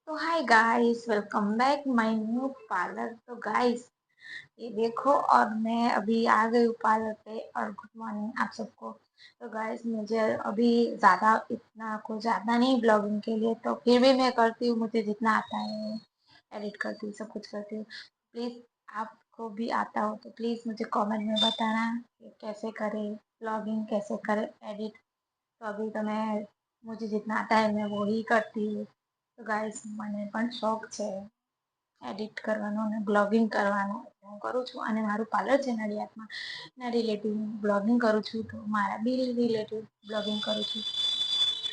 तो hi guys, welcome back my new parlour. तो guys, ये देखो, और मैं अभी आ गई हूँ पार्लर पे। और गुड मॉर्निंग आप सबको। तो गाइस, मुझे अभी ज़्यादा इतना कुछ ज़्यादा नहीं ब्लॉगिंग के लिए, तो फिर भी मैं करती हूँ, मुझे जितना आता है एडिट करती हूँ, सब कुछ करती हूँ। प्लीज़, आपको भी आता हो तो प्लीज़ मुझे कमेंट में बताना कि कैसे करें ब्लॉगिंग, कैसे करें एडिट। तो अभी तो मैं, मुझे जितना आता है मैं वो ही करती हूँ। તો ગાઈસ, મને પણ શોખ છે એડિટ કરવાનો અને બ્લોગિંગ કરવાનો, એટલે હું કરું છું. અને મારું પાર્લર છે નડિયાદમાં, એના રિલેટિવ બ્લોગિંગ કરું છું, તો મારા બી રિલેટિવ બ્લોગિંગ કરું છું.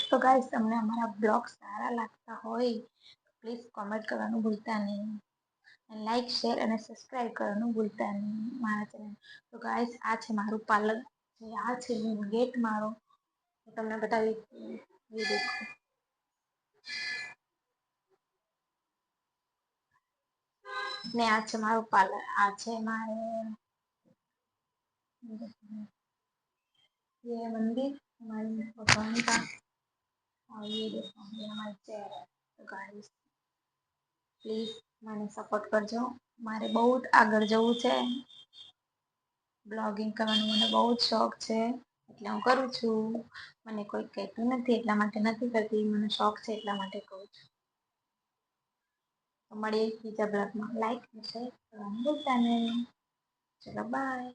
તો ગાઈસ, તમને અમારા બ્લોગ સારા લાગતા હોય તો પ્લીઝ કોમેન્ટ કરવાનું ભૂલતા નહીં, લાઈક શેર અને સબસ્ક્રાઈબ કરવાનું ભૂલતા નહીં મારા ચેનલ. તો ગાઈસ, આ છે મારું પાર્લર, આ છે ગેટ મારો. હું તમને બતાવી, એ દેખો. ને આ છે મારું પાર્લર, આ છે મારે ये मंदिर, हमारी भगवान का। और ये देखो, ये हमारी चेयर है. तो गाइस, પ્લીઝ મને સપોર્ટ કરજો. મારે બહુ જ આગળ જવું છે. બ્લોગિંગ કરવાનો મને બહુ જ શોખ છે, એટલે હું કરું છું. મને કોઈ કહેતું નથી એટલા માટે નથી કરતી, મને શોખ છે એટલા માટે કહું છું. તો મળીએ બીજા બ્લોગમાં. લાઈક અને શેર કરવાનું ભૂલતા નહીં. ચલો બાય.